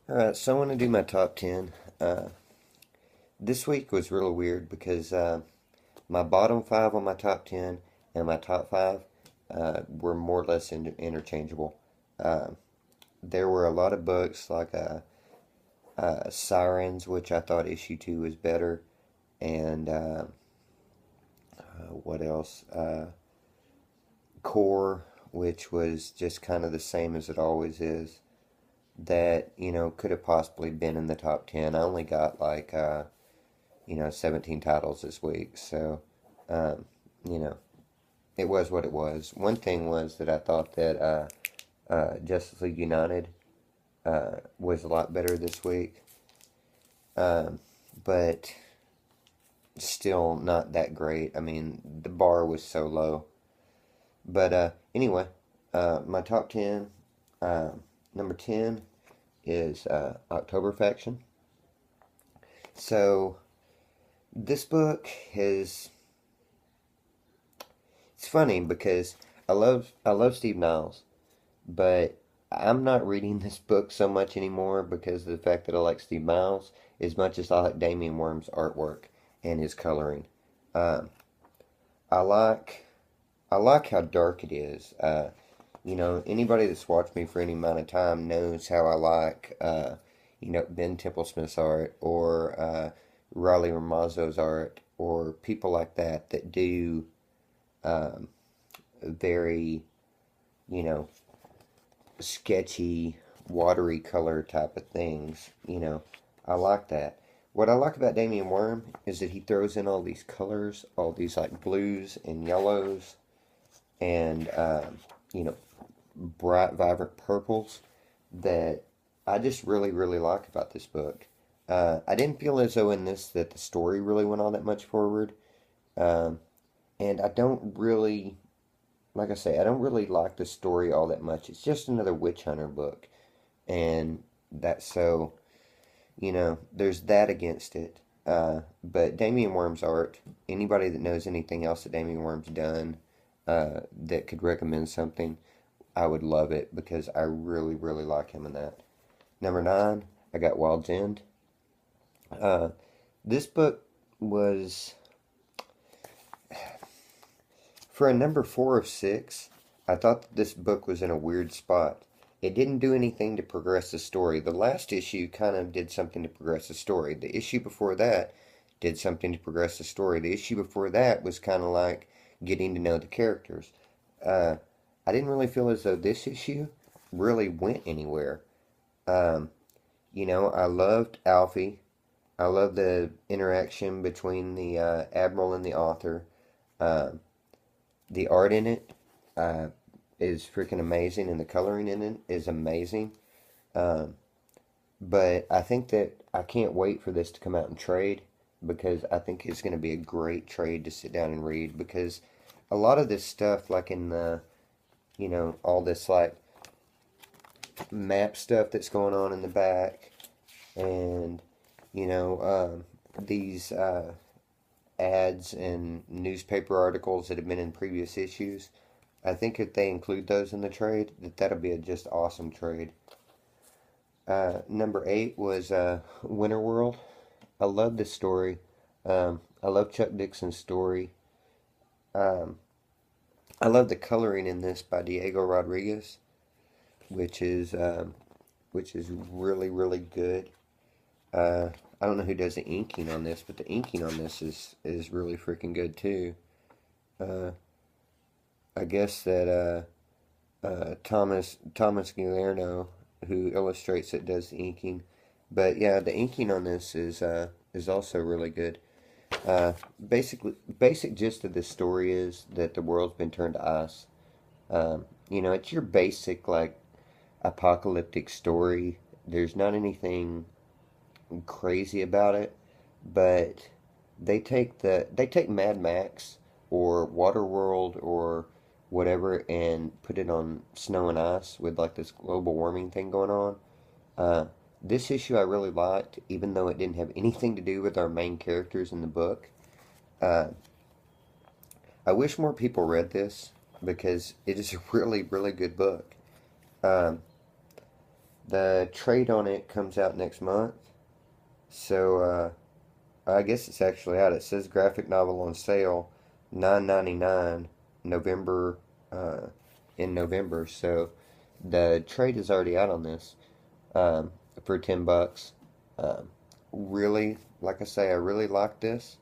Alright, so I want to do my top 10. This week was really weird because my bottom 5 on my top 10 and my top 5 were more or less interchangeable. Uh, there were a lot of books like Sirens, which I thought issue 2 was better, and what else? Core, which was just kind of the same as it always is. That, could have possibly been in the top 10. I only got 17 titles this week. So, um, you know, it was what it was. One thing was that I thought that Justice League United was a lot better this week, um, but still not that great. I mean, the bar was so low. But anyway, my top 10, number 10 is October Faction. So, this book has it's funny because I love Steve Niles, but I'm not reading this book so much anymore because of the fact that I like Steve Niles as much as I like Damian Worm's artwork and his coloring. Um, I like I like how dark it is. Anybody that's watched me for any amount of time knows how I like Ben Templesmith's art or Riley Ramazzo's art or people like that that do um, very, you know, sketchy, watery color type of things. I like that. What I like about Damian Worm is that he throws in all these colors, all these like blues and yellows, and you know, bright, vibrant purples that I just really, really like about this book. I didn't feel as though in this that the story really went all that much forward, um, and I don't really like I say, I don't really like the story all that much. It's just another witch hunter book. And that's so, there's that against it. But Damian Worm's art, anybody that knows anything else that Damian Worm's done that could recommend something, I would love it because I really, really like him in that. Number 9, I got Wild's End. Uh, this book was For a number 4 of 6, I thought that this book was in a weird spot. It didn't do anything to progress the story. The last issue kind of did something to progress the story. The issue before that did something to progress the story. The issue before that was kind of like getting to know the characters. Uh, I didn't really feel as though this issue really went anywhere. Um, I loved Alfie. I loved the interaction between the Admiral and the author. Um, the art in it uh, is freaking amazing, and the coloring in it is amazing. Um, but I think that I can't wait for this to come out in trade because I think it's going to be a great trade to sit down and read because a lot of this stuff, like in the, all this like map stuff that's going on in the back and, you know, these ads and newspaper articles that have been in previous issues. I think if they include those in the trade, that'll be a just awesome trade. Number 8 was Winter World. I love this story. I love Chuck Dixon's story. Um, I love the coloring in this by Diego Rodriguez, which is which is really really good. I don't know who does the inking on this, but the inking on this is really freaking good too. Uh, I guess that Thomas Guillermo, who illustrates it, does the inking. But yeah, the inking on this is also really good. Basic gist of this story is that the world's been turned to ice. It's your basic like apocalyptic story. There's not anything crazy about it, but they take Mad Max or Waterworld or whatever and put it on snow and ice with like this global warming thing going on. Uh, this issue I really liked, even though it didn't have anything to do with our main characters in the book. Uh, I wish more people read this because it is a really, really good book. Um, The trade on it comes out next month, so I guess it's actually out. It says graphic novel on sale, $9.99, November, uh, in November. So the trade is already out on this, um, for $10. Um, really, like I say, I really like this.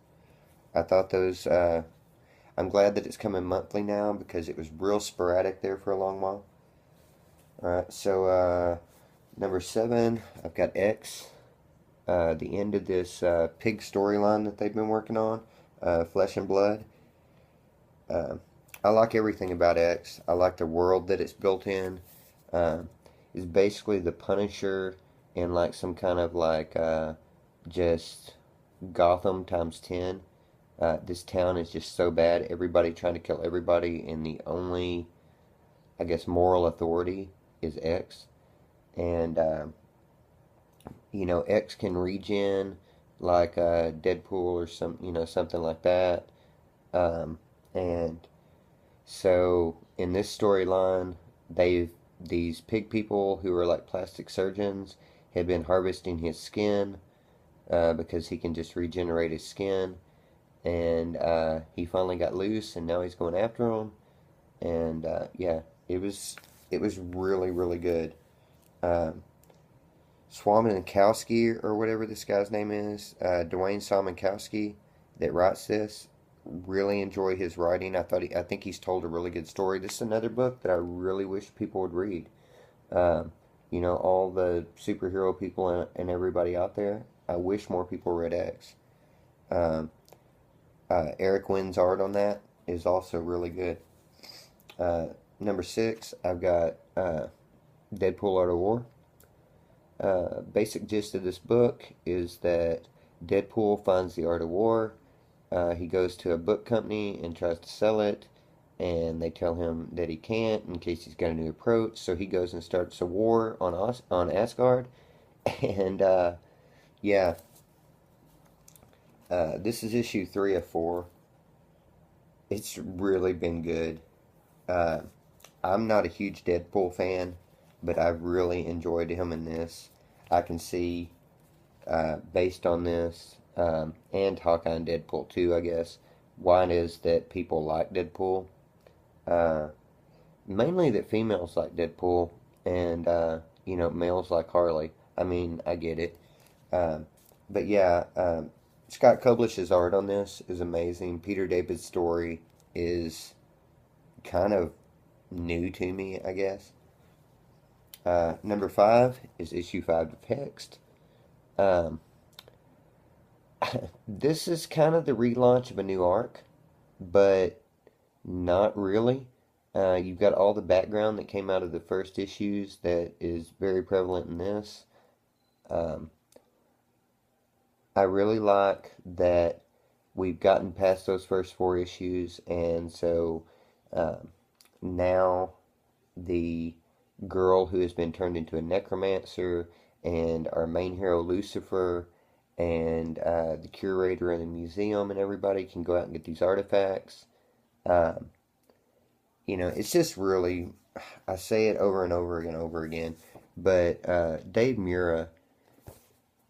I thought those. I'm glad that it's coming monthly now because it was real sporadic there for a long while. All right, so number 7, I've got X. The end of this pig storyline that they've been working on, Flesh and Blood. Uh, I like everything about X. I like the world that it's built in. Uh, it's basically the Punisher in like some kind of like just Gotham times 10. This town is just so bad. Everybody trying to kill everybody, and the only, I guess, moral authority is X. And X can regen like Deadpool or something like that. Um, and so in this storyline, these pig people who are like plastic surgeons have been harvesting his skin because he can just regenerate his skin. And he finally got loose, and now he's going after him. And yeah, it was really really good. Um, Swaminkowski or whatever this guy's name is, Dwayne Swaminkowski, that writes this. Really enjoy his writing. I think he's told a really good story. This is another book that I really wish people would read. Um, all the superhero people and everybody out there. I wish more people read X. Um, Eric Wynn's art on that is also really good. Uh, Number 6, I've got Deadpool Art of War. Basic gist of this book is that Deadpool finds the art of war. He goes to a book company and tries to sell it, and they tell him that he can't in case he's got a new approach. So he goes and starts a war on Asgard, and yeah, this is issue 3 of 4. It's really been good. Uh, I'm not a huge Deadpool fan, but I've really enjoyed him in this. I can see, based on this, and Hawkeye and Deadpool too, I guess, why it is that people like Deadpool. Uh, Mainly that females like Deadpool, and, males like Harley. I mean, I get it. Um, but yeah, Scott Koblish's art on this is amazing. Peter David's story is kind of new to me, I guess. Number 5 is issue 5 of Hexed. Um, this is kind of the relaunch of a new arc, but not really. You've got all the background that came out of the first issues that is very prevalent in this. Um, I really like that we've gotten past those first 4 issues, and so um, now the girl who has been turned into a necromancer, and our main hero Lucifer, and the curator in the museum, and everybody can go out and get these artifacts. Um, it's just really, I say it over and over and over again, but Dave Mura,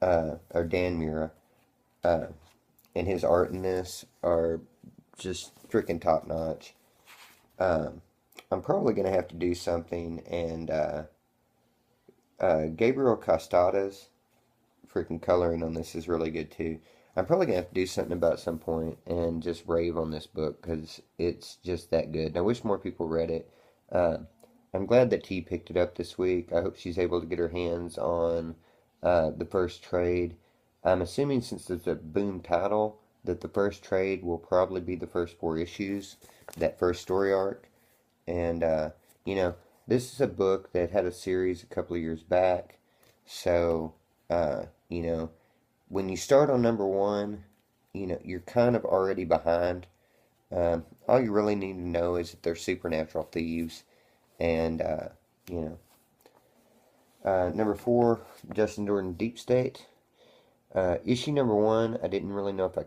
or Dan Mura, uh, and his art in this are just freaking top notch. Um, I'm probably going to have to do something, and Gabriel Costada's freaking coloring on this is really good too. I'm probably going to have to do something about some point and just rave on this book because it's just that good. And I wish more people read it. Uh, I'm glad that T picked it up this week. I hope she's able to get her hands on the first trade. I'm assuming since it's a boom title that the first trade will probably be the first 4 issues, that first story arc. And, this is a book that had a series a couple of years back. So, when you start on number 1, you're kind of already behind. All you really need to know is that they're supernatural thieves. And, you number 4, Justin Jordan Deep State. Issue number 1, I didn't really know if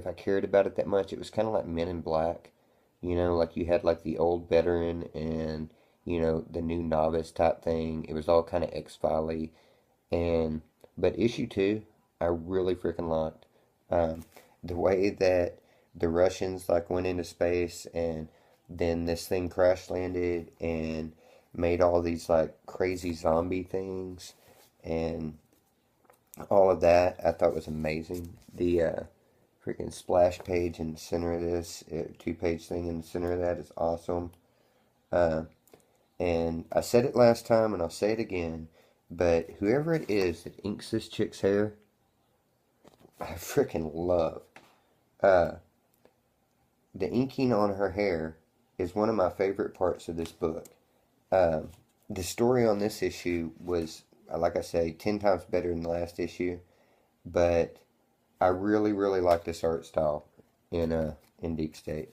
I cared about it that much. It was kind of like Men in Black. Like you had like the old veteran, and the new novice type thing. It was all kind of X-Files. And but issue two, I really freaking liked. Um, the way that the Russians like went into space and then this thing crash landed and made all these like crazy zombie things and all of that I thought was amazing. The freaking splash page in the center of this, two-page thing in the center of that is awesome. Uh, and I said it last time and I'll say it again, but whoever it is that inks this chick's hair, I freaking love. Uh, the inking on her hair is one of my favorite parts of this book. Um, the story on this issue was, like I say, 10 times better than the last issue, but I really, really like this art style in Deep State.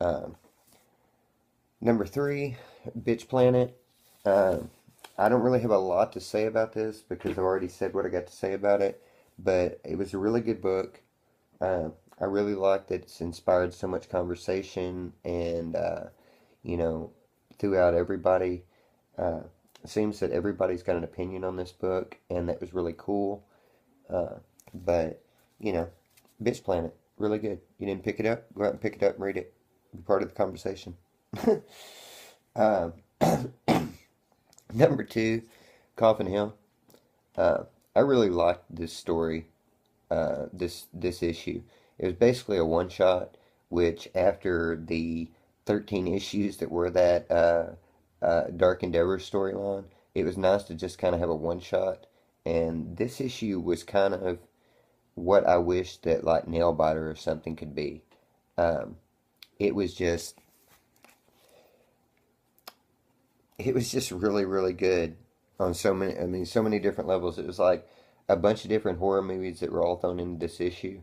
Um, Number three, Bitch Planet. Um, I don't really have a lot to say about this because I've already said what I got to say about it, but it was a really good book. I really liked that it's inspired so much conversation and, you know, throughout everybody. Uh, it seems that everybody's got an opinion on this book, and that was really cool. Uh, but, you know, Bitch Planet, really good. You didn't pick it up? Go out and pick it up and read it. Be part of the conversation. Um, Number two, Coffin Hill. Uh, I really liked this story, this issue. It was basically a one shot, which after the 13 issues that were that Dark Endeavor storyline, it was nice to just kind of have a one shot. And this issue was kind of what I wish that like Nailbiter or something could be. Um, it was just it was just really, really good on so many, I mean, so many different levels. It was like a bunch of different horror movies that were all thrown into this issue.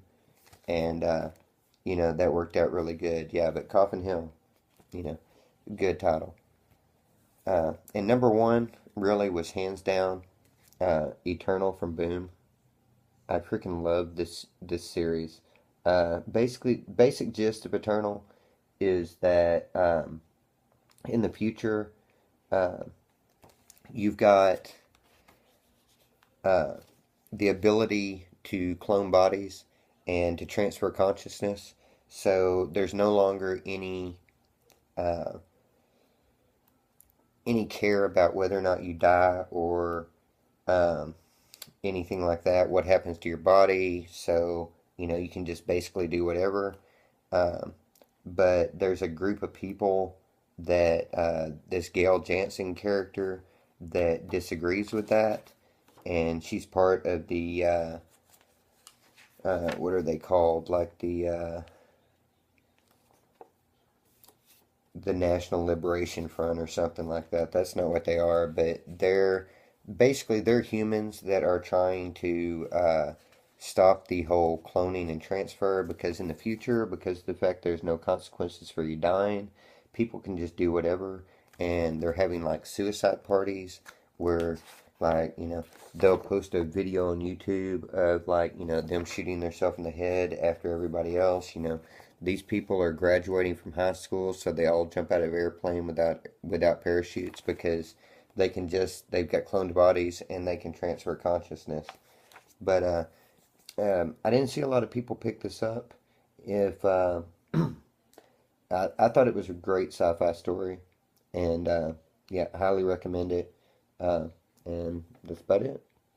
And, that worked out really good. Yeah, but Coffin Hill, you know, good title. And number one really was hands down Eternal from Boom. I freaking love this series. Basically, basic gist of Eternal is that in the future, uh, you've got uh, the ability to clone bodies and to transfer consciousness. So there's no longer uh, any care about whether or not you die or um, anything like that. What happens to your body? So you can just basically do whatever. Um, but there's a group of people that this Gail Jansen character that disagrees with that, and she's part of the what are they called? Like the National Liberation Front or something like that. That's not what they are, but they're humans that are trying to stop the whole cloning and transfer because in the future, because of the fact there's no consequences for you dying, people can just do whatever, and they're having like suicide parties where like they'll post a video on YouTube of like them shooting themselves in the head after everybody else. These people are graduating from high school, so they all jump out of airplane without parachutes because they've got cloned bodies and they can transfer consciousness. But I didn't see a lot of people pick this up. If I thought it was a great sci-fi story, and yeah, highly recommend it. Uh, and that's about it.